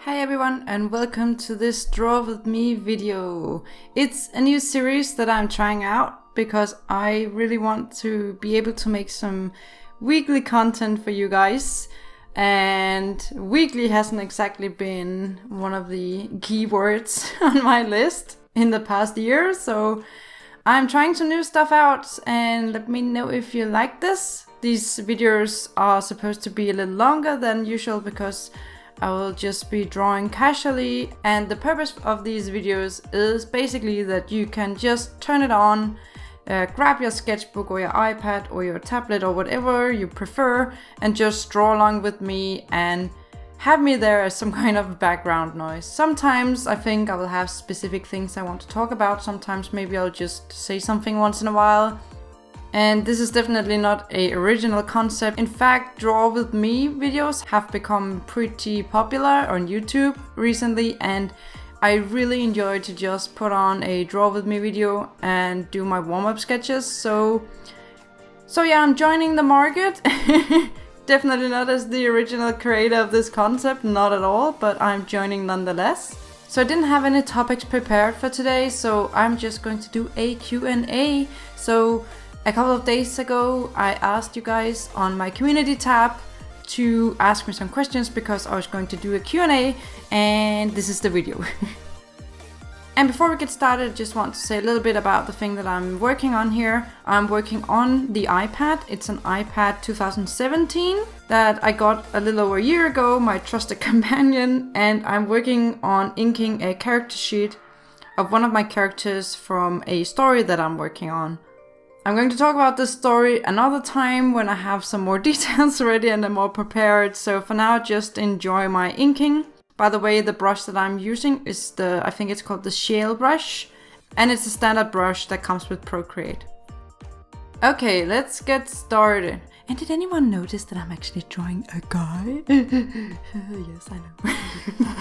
Hi everyone and welcome to this Draw With Me video. It's a new series that I'm trying out because I really want to be able to make some weekly content for you guys. And weekly hasn't exactly been one of the keywords on my list in the past year. So I'm trying some new stuff out and let me know if you like this. These videos are supposed to be a little longer than usual because I will just be drawing casually, and the purpose of these videos is basically that you can just turn it on, grab your sketchbook or your iPad or your tablet or whatever you prefer and just draw along with me and have me there as some kind of background noise. Sometimes I think I will have specific things I want to talk about, sometimes maybe I'll just say something once in a while. And this is definitely not an original concept. In fact, Draw With Me videos have become pretty popular on YouTube recently, and I really enjoy to just put on a Draw With Me video and do my warm-up sketches. So yeah, I'm joining the market. Definitely not as the original creator of this concept, not at all, but I'm joining nonetheless. So I didn't have any topics prepared for today, so I'm just going to do a Q&A. So a couple of days ago, I asked you guys on my community tab to ask me some questions because I was going to do a Q&A, and this is the video. And before we get started, I just want to say a little bit about the thing that I'm working on here. I'm working on the iPad. It's an iPad 2017 that I got a little over a year ago, my trusted companion, and I'm working on inking a character sheet of one of my characters from a story that I'm working on. I'm going to talk about this story another time when I have some more details ready and I'm more prepared. So for now, just enjoy my inking. By the way, the brush that I'm using is I think it's called the Shale brush. And it's a standard brush that comes with Procreate. Okay, let's get started. And did anyone notice that I'm actually drawing a guy? Yes, I know.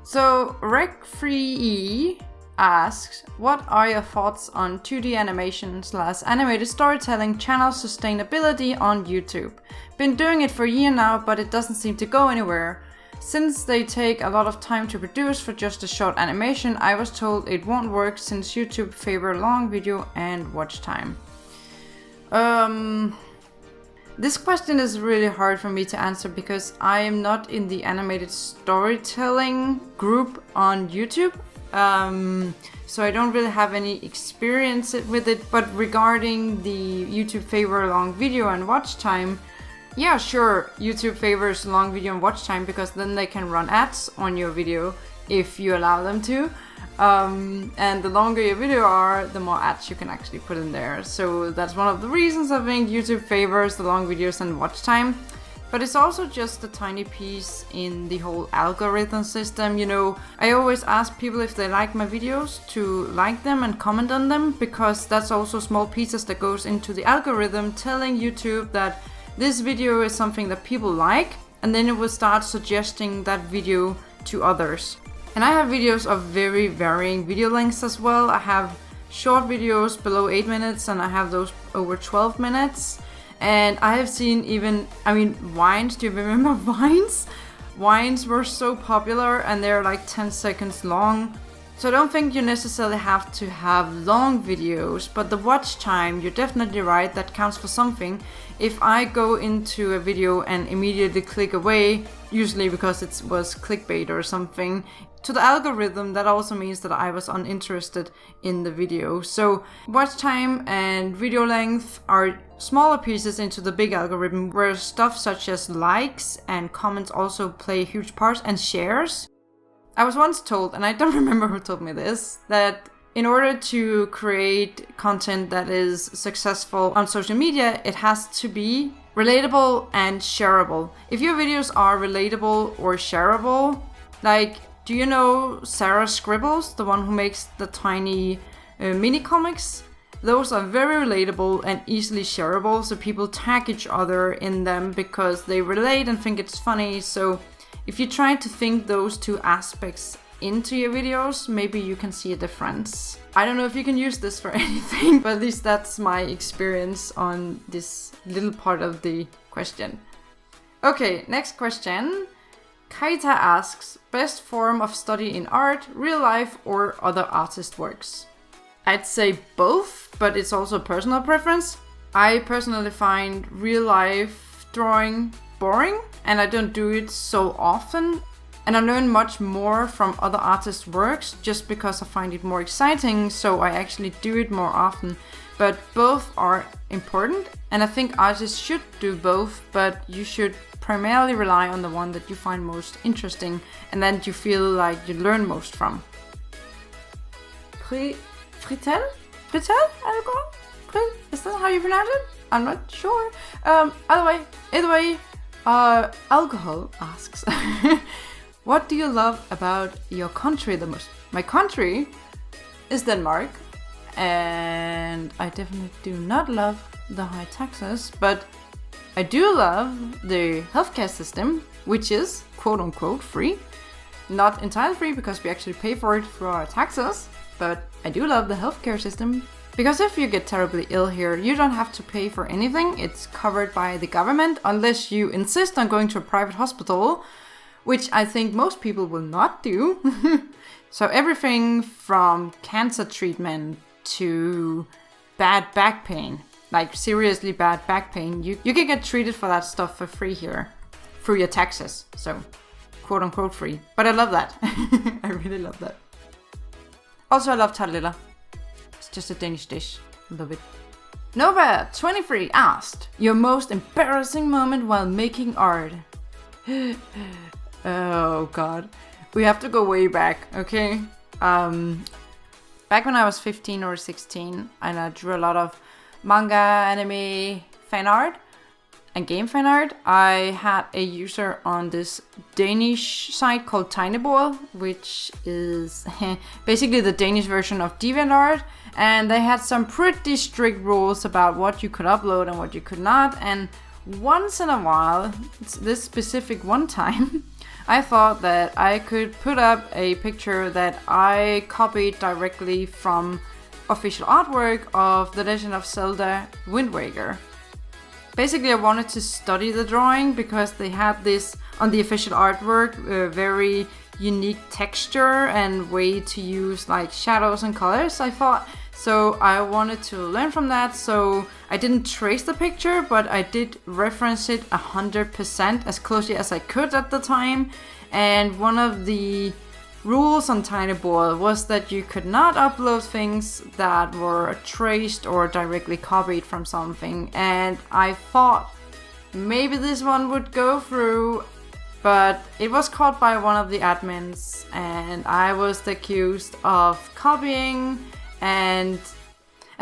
So, Rec3E asks, what are your thoughts on 2D animation / animated storytelling channel sustainability on YouTube? Been doing it for a year now, but it doesn't seem to go anywhere. Since they take a lot of time to produce for just a short animation, I was told it won't work since YouTube favor long video and watch time. This question is really hard for me to answer because I am not in the animated storytelling group on YouTube. So I don't really have any experience with it, but regarding the YouTube favor long video and watch time, yeah, sure, YouTube favors long video and watch time because then they can run ads on your video if you allow them to. And the longer your video are, the more ads you can actually put in there. So that's one of the reasons I think YouTube favors the long videos and watch time. But it's also just a tiny piece in the whole algorithm system. You know, I always ask people if they like my videos to like them and comment on them, because that's also small pieces that goes into the algorithm telling YouTube that this video is something that people like, and then it will start suggesting that video to others. And I have videos of very varying video lengths as well. I have short videos below 8 minutes and I have those over 12 minutes. And I have seen even, Vines, do you remember Vines? Vines were so popular and they're like 10 seconds long. So I don't think you necessarily have to have long videos, but the watch time, you're definitely right, that counts for something. If I go into a video and immediately click away, usually because it was clickbait or something, to the algorithm, that also means that I was uninterested in the video. So watch time and video length are smaller pieces into the big algorithm, where stuff such as likes and comments also play huge parts, and shares. I was once told, and I don't remember who told me this, that in order to create content that is successful on social media, it has to be relatable and shareable. If your videos are relatable or shareable, like, do you know Sarah Scribbles, the one who makes the tiny mini comics? Those are very relatable and easily shareable, so people tag each other in them because they relate and think it's funny. So if you try to think those two aspects into your videos, maybe you can see a difference. I don't know if you can use this for anything, but at least that's my experience on this little part of the question. Okay, next question. Kaita asks, best form of study in art, real life or other artist works? I'd say both, but it's also personal preference. I personally find real life drawing boring, and I don't do it so often. And I learn much more from other artists' works just because I find it more exciting, so I actually do it more often. But both are important, and I think artists should do both, but you should primarily rely on the one that you find most interesting and that you feel like you learn most from. Fritel? Is that how you pronounce it? I'm not sure. Either way, Alcohol asks, what do you love about your country the most? My country is Denmark, and I definitely do not love the high taxes, but I do love the healthcare system, which is quote-unquote free. Not entirely free because we actually pay for it through our taxes, but I do love the healthcare system. Because if you get terribly ill here, you don't have to pay for anything. It's covered by the government unless you insist on going to a private hospital, which I think most people will not do. So everything from cancer treatment to bad back pain, like seriously bad back pain, you can get treated for that stuff for free here through your taxes. So quote unquote free. But I love that. I really love that. Also, I love tarteletter. It's just a Danish dish. Love it. Nova23 asked, your most embarrassing moment while making art. Oh god. We have to go way back, okay? Back when I was 15 or 16, and I drew a lot of manga, anime, fan art, and game fan art, I had a user on this Danish site called Tegnebord, which is basically the Danish version of DeviantArt, and they had some pretty strict rules about what you could upload and what you could not, and once in a while, this specific one time, I thought that I could put up a picture that I copied directly from official artwork of The Legend of Zelda Wind Waker. Basically, I wanted to study the drawing because they had this on the official artwork, very unique texture and way to use like shadows and colors, I thought. So I wanted to learn from that, so I didn't trace the picture, but I did reference it 100% as closely as I could at the time. And one of the rules on Tegnebord was that you could not upload things that were traced or directly copied from something. And I thought maybe this one would go through, but it was caught by one of the admins and I was accused of copying. And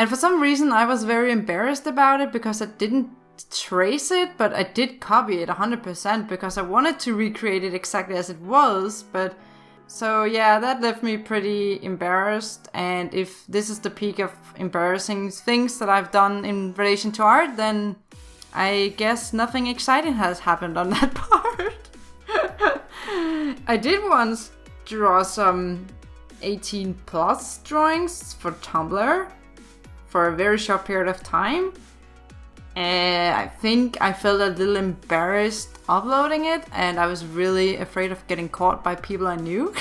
for some reason I was very embarrassed about it because I didn't trace it, but I did copy it 100% because I wanted to recreate it exactly as it was. But so yeah, that left me pretty embarrassed, and if this is the peak of embarrassing things that I've done in relation to art, then I guess nothing exciting has happened on that part. I did once draw some 18 plus drawings for Tumblr for a very short period of time, and I think I felt a little embarrassed uploading it, and I was really afraid of getting caught by people I knew.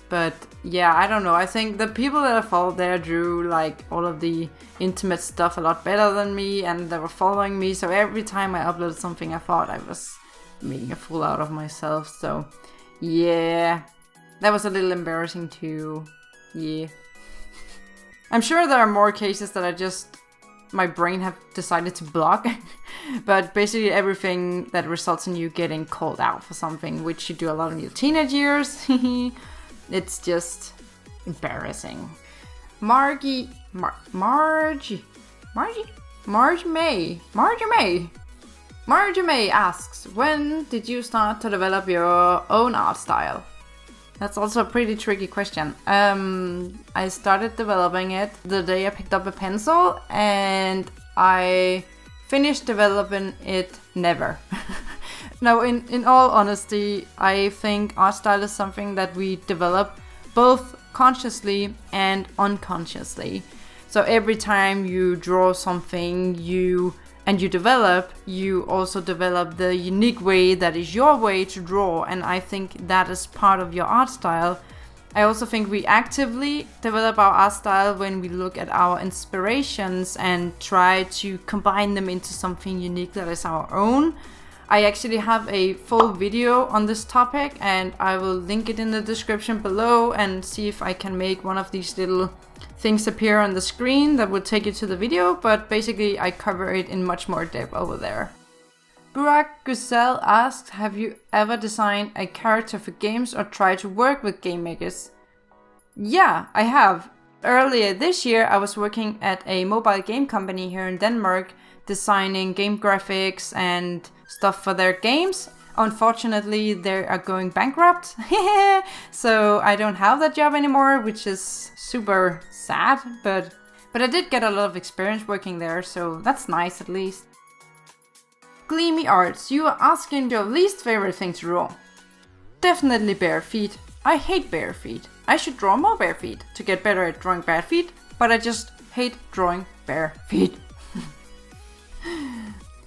But yeah, I don't know, I think the people that I followed there drew like all of the intimate stuff a lot better than me, and they were following me, so every time I uploaded something I thought I was making a fool out of myself. So yeah, that was a little embarrassing too. Yeah. I'm sure there are more cases that my brain have decided to block. But basically everything that results in you getting called out for something, which you do a lot in your teenage years, it's just embarrassing. Margie May asks, when did you start to develop your own art style? That's also a pretty tricky question. I started developing it the day I picked up a pencil, and I finished developing it never. Now, in all honesty, I think art style is something that we develop both consciously and unconsciously. So every time you draw something, you and you develop, you also develop the unique way that is your way to draw, and I think that is part of your art style. I also think we actively develop our art style when we look at our inspirations and try to combine them into something unique that is our own. I actually have a full video on this topic, and I will link it in the description below and see if I can make one of these little things appear on the screen that will take you to the video, but basically I cover it in much more depth over there. Burak Gusel asks, have you ever designed a character for games or tried to work with game makers? Yeah, I have. Earlier this year I was working at a mobile game company here in Denmark, designing game graphics and stuff for their games. Unfortunately, they are going bankrupt, so I don't have that job anymore, which is super sad, but I did get a lot of experience working there, so that's nice at least. Gleamy Arts, you are asking your least favorite thing to draw. Definitely bare feet. I hate bare feet. I should draw more bare feet to get better at drawing bare feet, but I just hate drawing bare feet.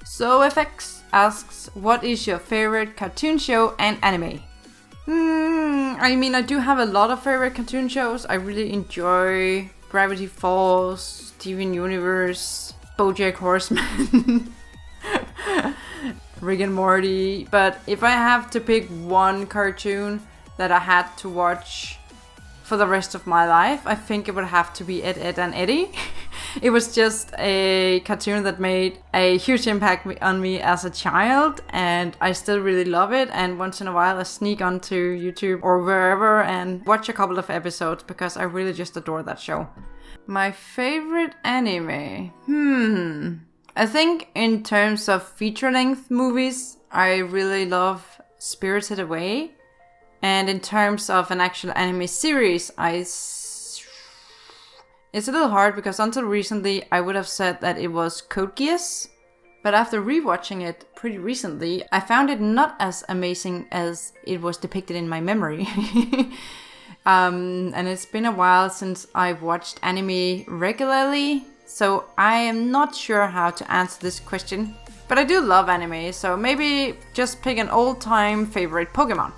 So FX asks, what is your favorite cartoon show and anime? I mean, I do have a lot of favorite cartoon shows. I really enjoy Gravity Falls, Steven Universe, BoJack Horseman, Rick and Morty. But if I have to pick one cartoon that I had to watch for the rest of my life, I think it would have to be Ed, Edd and Eddy. It was just a cartoon that made a huge impact on me as a child, and I still really love it. And once in a while I sneak onto YouTube or wherever and watch a couple of episodes because I really just adore that show. My favorite anime? I think in terms of feature-length movies, I really love Spirited Away. And in terms of an actual anime series, it's a little hard because until recently I would have said that it was Code Geass. But after rewatching it pretty recently, I found it not as amazing as it was depicted in my memory. And it's been a while since I've watched anime regularly, so I am not sure how to answer this question. But I do love anime, so maybe just pick an old-time favorite Pokemon.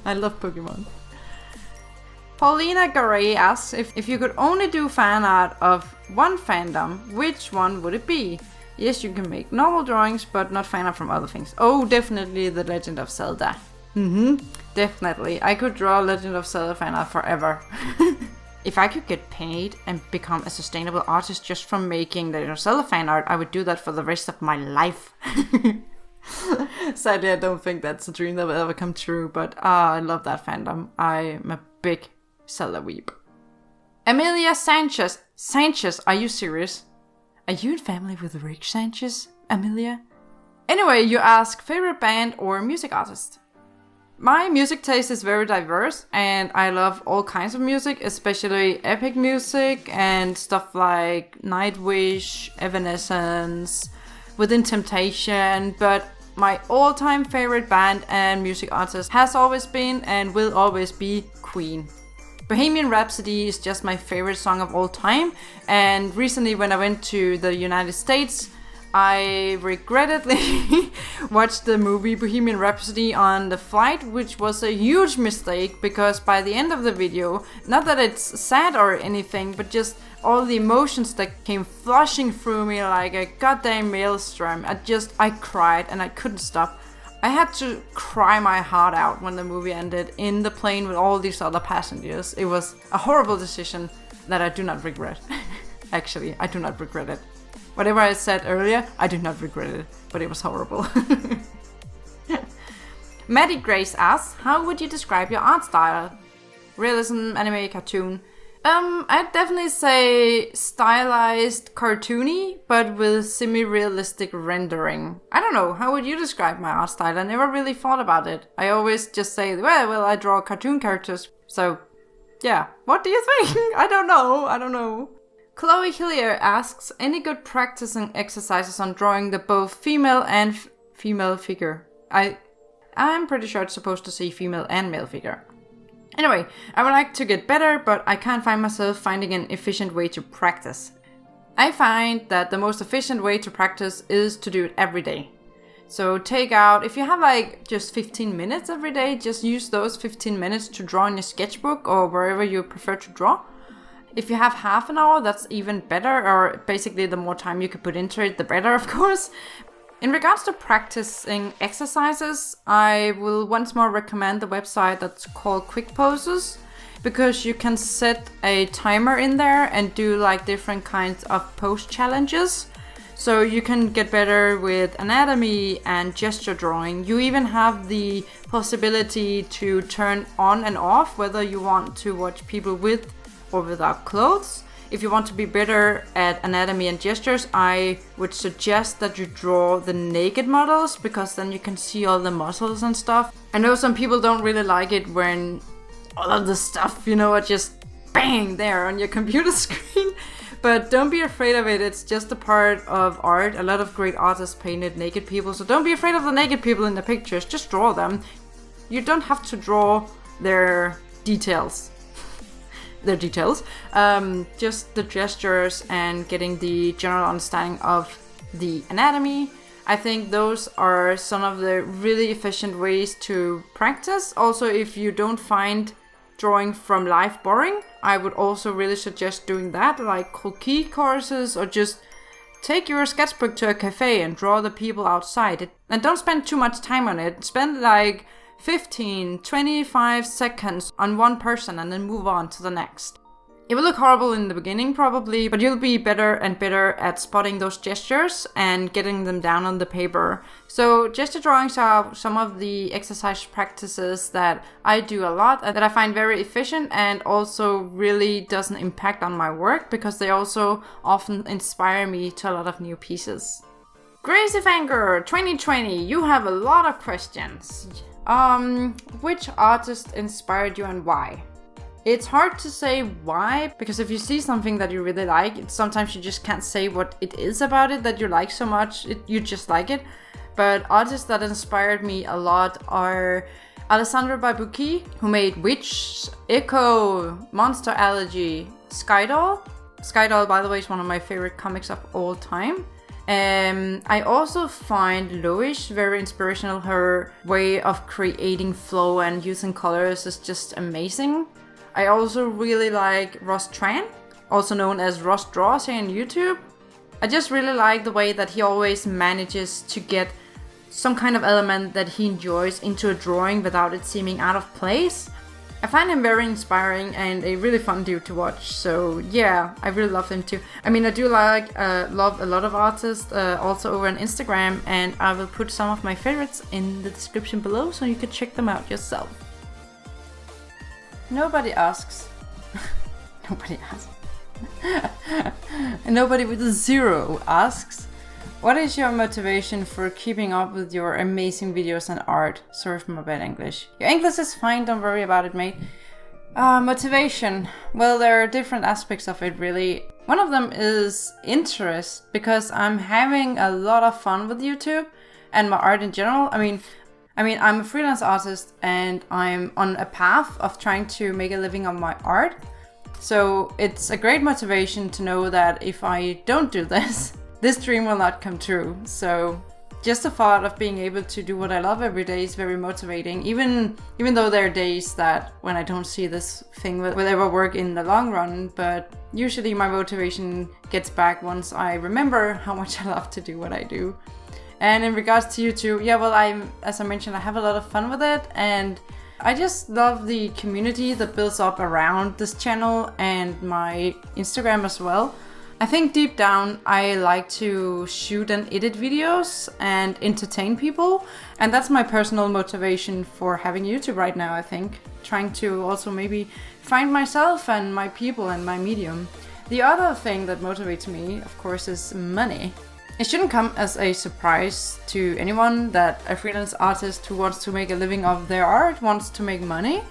I love Pokemon. Paulina Garay asks, if you could only do fan art of one fandom, which one would it be? Yes, you can make normal drawings, but not fan art from other things. Oh, definitely The Legend of Zelda. Definitely. I could draw Legend of Zelda fan art forever. If I could get paid and become a sustainable artist just from making Legend of Zelda fan art, I would do that for the rest of my life. Sadly, I don't think that's a dream that will ever come true, but I love that fandom. I'm a big Zelda weep. Amelia Sanchez. Sanchez, are you serious? Are you in family with Rick Sanchez, Amelia? Anyway, you ask favorite band or music artist. My music taste is very diverse, and I love all kinds of music, especially epic music and stuff like Nightwish, Evanescence, Within Temptation, but my all-time favorite band and music artist has always been and will always be Queen. Bohemian Rhapsody is just my favorite song of all time, and recently when I went to the United States, I regrettably watched the movie Bohemian Rhapsody on the flight, which was a huge mistake because by the end of the video, not that it's sad or anything, but just all the emotions that came flushing through me like a goddamn maelstrom. I cried and I couldn't stop. I had to cry my heart out when the movie ended in the plane with all these other passengers. It was a horrible decision that I do not regret. Actually, I do not regret it. Whatever I said earlier, I do not regret it, but it was horrible. Maddie Grace asks, how would you describe your art style? Realism, anime, cartoon. I'd definitely say stylized cartoony, but with semi-realistic rendering. I don't know, how would you describe my art style? I never really thought about it. I always just say, well, I draw cartoon characters, so yeah. What do you think? I don't know. Chloe Hillier asks, any good practicing exercises on drawing the both female and female figure? I'm pretty sure it's supposed to say female and male figure. Anyway, I would like to get better, but I can't find myself finding an efficient way to practice. I find that the most efficient way to practice is to do it every day. So take out, if you have like just 15 minutes every day, just use those 15 minutes to draw in your sketchbook or wherever you prefer to draw. If you have half an hour, that's even better, or basically the more time you can put into it, the better, of course. In regards to practicing exercises, I will once more recommend the website that's called Quick Poses, because you can set a timer in there and do like different kinds of pose challenges. So you can get better with anatomy and gesture drawing. You even have the possibility to turn on and off whether you want to watch people with or without clothes. If you want to be better at anatomy and gestures, I would suggest that you draw the naked models, because then you can see all the muscles and stuff. I know some people don't really like it when all of the stuff, are just bang there on your computer screen. But don't be afraid of it. It's just a part of art. A lot of great artists painted naked people. So don't be afraid of the naked people in the pictures. Just draw them. You don't have to draw their details. Just the gestures and getting the general understanding of the anatomy. I think those are some of the really efficient ways to practice. Also, if you don't find drawing from life boring, I would also really suggest doing that, like croquis courses, or just take your sketchbook to a cafe and draw the people outside. And don't spend too much time on it. Spend like 15-25 seconds on one person and then move on to the next. It will look horrible in the beginning probably, but you'll be better and better at spotting those gestures and getting them down on the paper. So gesture drawings are some of the exercise practices that I do a lot and that I find very efficient, and also really doesn't impact on my work, because they also often inspire me to a lot of new pieces. Gracie Fanger 2020, you have a lot of questions. Which artist inspired you and why? It's hard to say why, because if you see something that you really like, sometimes you just can't say what it is about it that you like so much, you just like it. But artists that inspired me a lot are Alessandro Barbucchi, who made Witch, Echo, Monster Allergy, Skydoll. Skydoll, by the way, is one of my favorite comics of all time. I also find Loish very inspirational. Her way of creating flow and using colors is just amazing. I also really like Ross Tran, also known as Ross Draws here on YouTube. I just really like the way that he always manages to get some kind of element that he enjoys into a drawing without it seeming out of place. I find him very inspiring and a really fun dude to watch. So yeah, I really love him too. I mean, I do love a lot of artists also over on Instagram, and I will put some of my favorites in the description below so you can check them out yourself. Nobody asks. Nobody with a zero asks, what is your motivation for keeping up with your amazing videos and art? Sorry for my bad English. Your English is fine, don't worry about it, mate. Motivation. Well, there are different aspects of it, really. One of them is interest, because I'm having a lot of fun with YouTube and my art in general. I mean, I'm a freelance artist and I'm on a path of trying to make a living on my art. So it's a great motivation to know that if I don't do this, this dream will not come true. So just the thought of being able to do what I love every day is very motivating, even though there are days that when I don't see this thing will ever work in the long run. But usually my motivation gets back once I remember how much I love to do what I do. And in regards to YouTube, yeah, well, as I mentioned, I have a lot of fun with it, and I just love the community that builds up around this channel and my Instagram as well. I think deep down, I like to shoot and edit videos and entertain people, and that's my personal motivation for having YouTube right now, I think. Trying to also maybe find myself and my people and my medium. The other thing that motivates me, of course, is money. It shouldn't come as a surprise to anyone that a freelance artist who wants to make a living of their art wants to make money.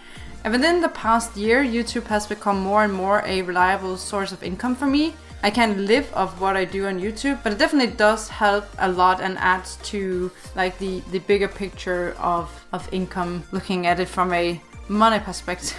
And within the past year, YouTube has become more and more a reliable source of income for me. I can't live off what I do on YouTube, but it definitely does help a lot and adds to like the bigger picture of income, looking at it from a money perspective.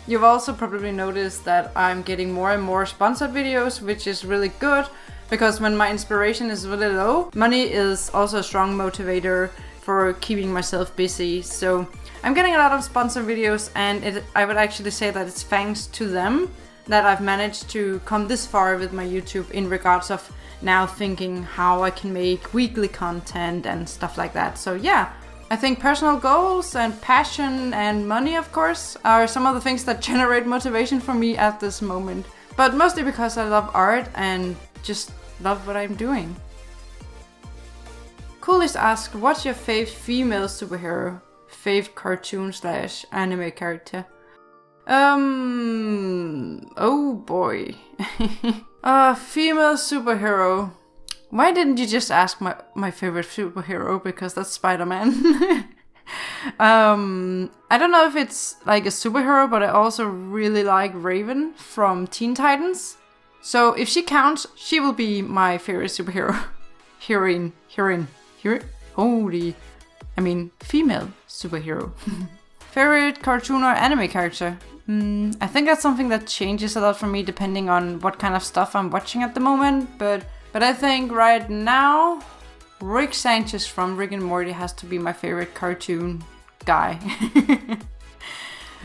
You've also probably noticed that I'm getting more and more sponsored videos, which is really good because when my inspiration is really low, money is also a strong motivator for keeping myself busy. So I'm getting a lot of sponsored videos, and I would actually say that it's thanks to them that I've managed to come this far with my YouTube in regards of now thinking how I can make weekly content and stuff like that. So yeah, I think personal goals and passion and money, of course, are some of the things that generate motivation for me at this moment. But mostly because I love art and just love what I'm doing. Coolest asked, what's your fave female superhero? Fave cartoon / anime character? Oh boy. Female superhero. Why didn't you just ask my favorite superhero? Because that's Spider-Man. I don't know if it's like a superhero, but I also really like Raven from Teen Titans. So if she counts, she will be my favorite superhero. Heroine. Holy. I mean, female superhero. Favorite cartoon or anime character? I think that's something that changes a lot for me depending on what kind of stuff I'm watching at the moment. But I think right now, Rick Sanchez from Rick and Morty has to be my favorite cartoon guy.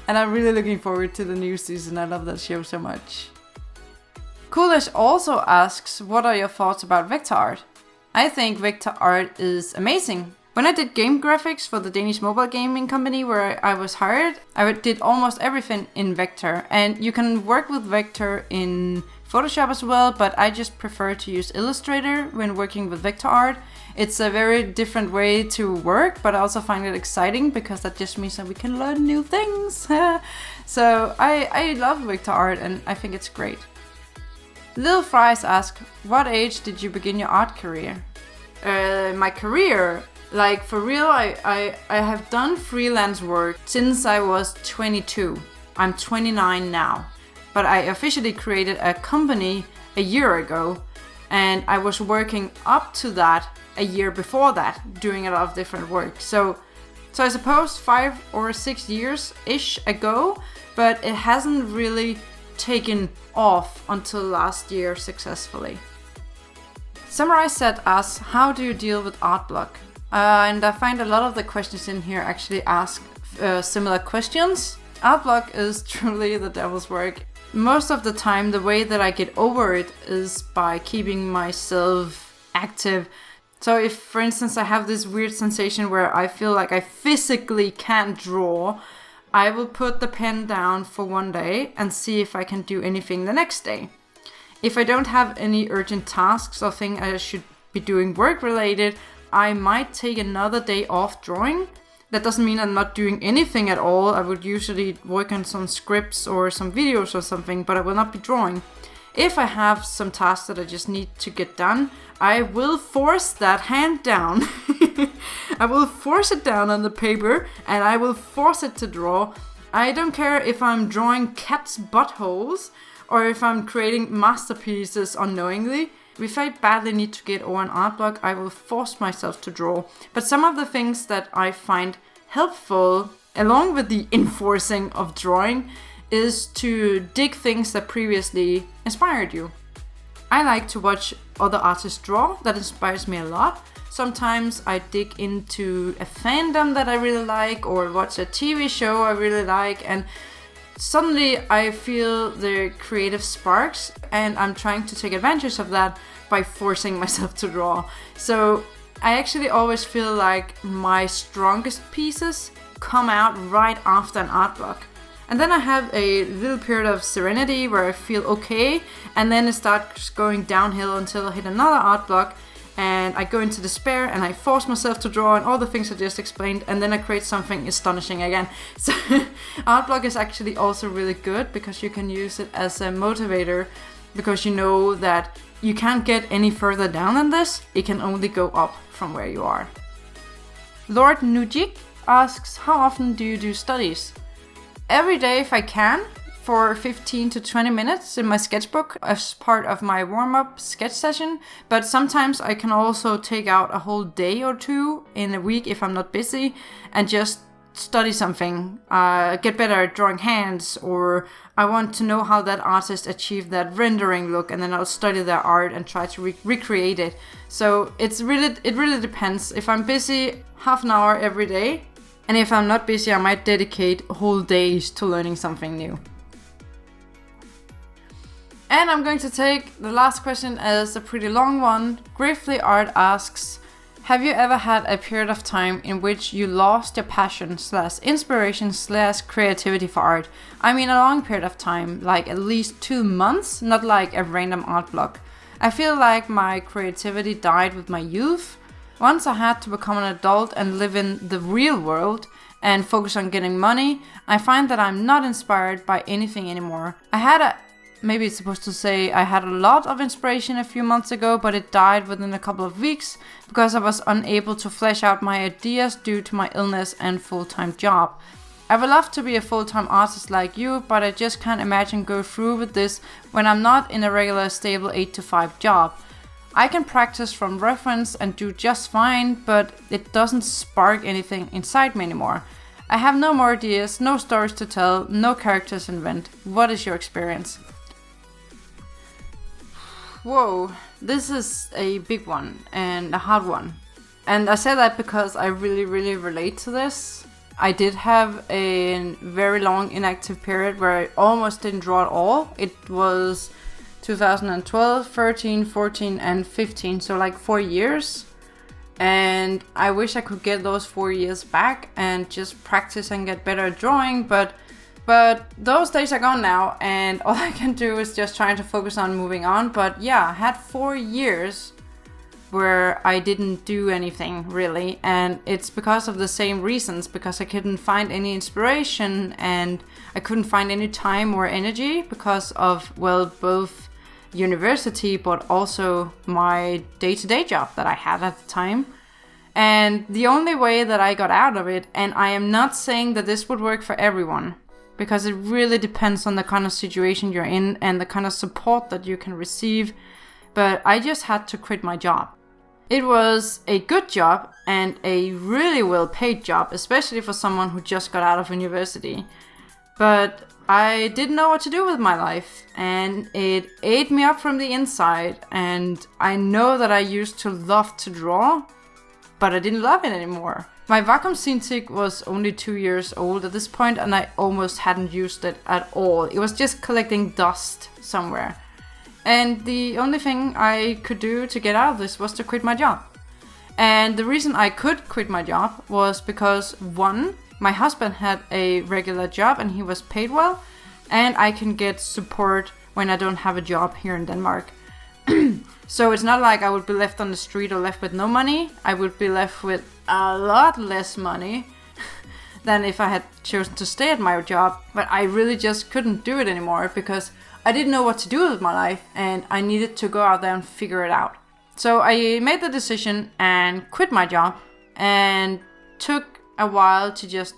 And I'm really looking forward to the new season. I love that show so much. Coolish also asks, what are your thoughts about vector art? I think vector art is amazing. When I did game graphics for the Danish mobile gaming company where I was hired, I did almost everything in vector. And you can work with vector in Photoshop as well, but I just prefer to use Illustrator when working with vector art. It's a very different way to work, but I also find it exciting because that just means that we can learn new things. So I love vector art and I think it's great. Lil Fries ask, what age did you begin your art career? My career? Like for real, I have done freelance work since I was 22. I'm 29 now. But I officially created a company a year ago, and I was working up to that a year before that, doing a lot of different work. So I suppose 5 or 6 years-ish ago, but it hasn't really taken off until last year successfully. Samurai said us, how do you deal with art block? And I find a lot of the questions in here actually ask similar questions. Art block is truly the devil's work. Most of the time, the way that I get over it is by keeping myself active. So if, for instance, I have this weird sensation where I feel like I physically can't draw, I will put the pen down for one day and see if I can do anything the next day. If I don't have any urgent tasks or things I should be doing work related, I might take another day off drawing. That doesn't mean I'm not doing anything at all. I would usually work on some scripts or some videos or something, but I will not be drawing. If I have some tasks that I just need to get done, I will force that hand down. I will force it down on the paper and I will force it to draw. I don't care if I'm drawing cats' buttholes or if I'm creating masterpieces unknowingly. If I badly need to get over an art block, I will force myself to draw. But some of the things that I find helpful, along with the enforcing of drawing, is to dig things that previously inspired you. I like to watch other artists draw. That inspires me a lot. Sometimes I dig into a fandom that I really like or watch a TV show I really like, and suddenly I feel the creative sparks, and I'm trying to take advantage of that by forcing myself to draw. So I actually always feel like my strongest pieces come out right after an art block. And then I have a little period of serenity where I feel okay, and then it starts going downhill until I hit another art block, and I go into despair and I force myself to draw and all the things I just explained, and then I create something astonishing again. So art block is actually also really good because you can use it as a motivator, because you know that you can't get any further down than this. It can only go up from where you are. Lord Nujik asks, how often do you do studies? Every day if I can, for 15 to 20 minutes in my sketchbook as part of my warm-up sketch session, but sometimes I can also take out a whole day or two in a week if I'm not busy and just study something, get better at drawing hands, or I want to know how that artist achieved that rendering look, and then I'll study their art and try to recreate it. So it really depends. If I'm busy, half an hour every day, and if I'm not busy, I might dedicate whole days to learning something new. And I'm going to take the last question as a pretty long one. Gravely Art asks, have you ever had a period of time in which you lost your passion / inspiration / creativity for art? I mean a long period of time, like at least 2 months, not like a random art block. I feel like my creativity died with my youth. Once I had to become an adult and live in the real world and focus on getting money, I find that I'm not inspired by anything anymore. I had a lot of inspiration a few months ago, but it died within a couple of weeks because I was unable to flesh out my ideas due to my illness and full-time job. I would love to be a full-time artist like you, but I just can't imagine go through with this when I'm not in a regular stable 8 to 5 job. I can practice from reference and do just fine, but it doesn't spark anything inside me anymore. I have no more ideas, no stories to tell, no characters to invent. What is your experience? Whoa, this is a big one and a hard one. And I say that because I really relate to this. I did have a very long inactive period where I almost didn't draw at all. It was 2012, 13, 14 and 15, so like 4 years. And I wish I could get those 4 years back and just practice and get better at drawing, but those days are gone now, and all I can do is just trying to focus on moving on. But yeah, I had 4 years where I didn't do anything really, and it's because of the same reasons, because I couldn't find any inspiration and I couldn't find any time or energy because of, well, both university but also my day-to-day job that I had at the time. And the only way that I got out of it, and I am not saying that this would work for everyone, because it really depends on the kind of situation you're in and the kind of support that you can receive. But I just had to quit my job. It was a good job and a really well-paid job, especially for someone who just got out of university. But I didn't know what to do with my life, and it ate me up from the inside. And I know that I used to love to draw, but I didn't love it anymore. My vacuum Cintiq was only 2 years old at this point, and I almost hadn't used it at all. It was just collecting dust somewhere. And the only thing I could do to get out of this was to quit my job. And the reason I could quit my job was because, one, my husband had a regular job and he was paid well, and I can get support when I don't have a job here in Denmark. So it's not like I would be left on the street or left with no money. I would be left with a lot less money than if I had chosen to stay at my job. But I really just couldn't do it anymore because I didn't know what to do with my life, and I needed to go out there and figure it out. So I made the decision and quit my job, and took a while to just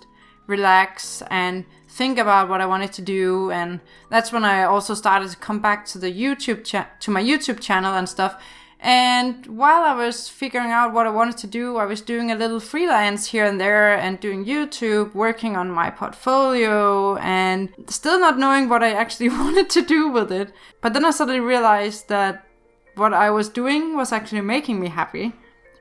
relax and think about what I wanted to do. And that's when I also started to come back to the to my YouTube channel and stuff. And while I was figuring out what I wanted to do, I was doing a little freelance here and there and doing YouTube, working on my portfolio, and still not knowing what I actually wanted to do with it. But then I suddenly realized that what I was doing was actually making me happy.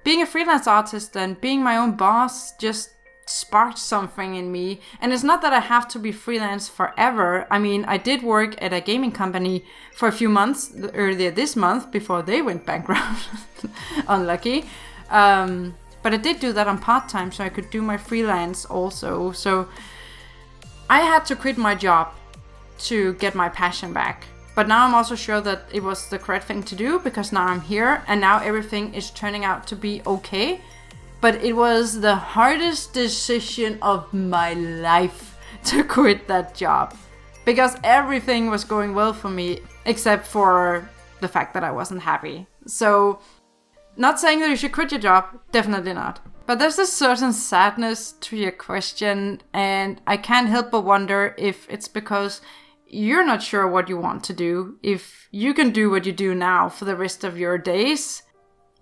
Being a freelance artist and being my own boss just sparked something in me. And it's not that I have to be freelance forever. I mean, I did work at a gaming company for a few months earlier this month before they went bankrupt. Unlucky. But I did do that on part-time, so I could do my freelance also. So I had to quit my job to get my passion back. But now I'm also sure that it was the correct thing to do, because now I'm here and now everything is turning out to be okay. But it was the hardest decision of my life to quit that job, because everything was going well for me except for the fact that I wasn't happy. So, not saying that you should quit your job, definitely not. But there's a certain sadness to your question, and I can't help but wonder if it's because you're not sure what you want to do, if you can do what you do now for the rest of your days.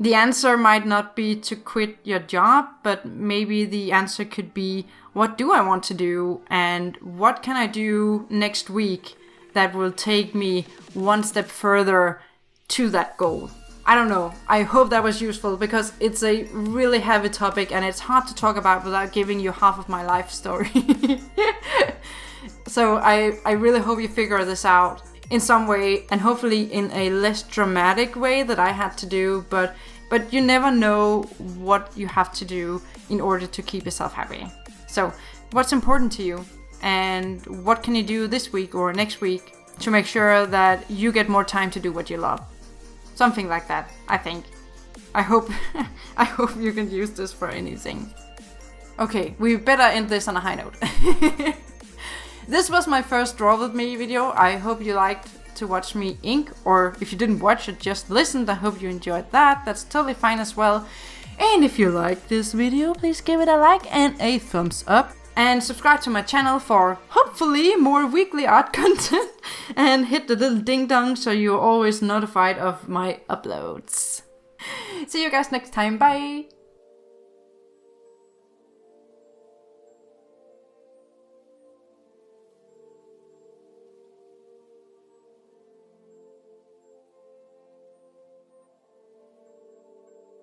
The answer might not be to quit your job, but maybe the answer could be, what do I want to do? And what can I do next week that will take me one step further to that goal? I don't know. I hope that was useful because it's a really heavy topic and it's hard to talk about without giving you half of my life story. So I really hope you figure this out in some way, and hopefully in a less dramatic way that I had to do, but you never know what you have to do in order to keep yourself happy. So what's important to you, and what can you do this week or next week to make sure that you get more time to do what you love? Something like that, I think. I hope you can use this for anything. Okay, we better end this on a high note. This was my first Draw With Me video. I hope you liked to watch me ink, or if you didn't watch it, just listened. I hope you enjoyed that. That's totally fine as well. And if you liked this video, please give it a like and a thumbs up. And subscribe to my channel for hopefully more weekly art content. And hit the little ding dong so you're always notified of my uploads. See you guys next time. Bye!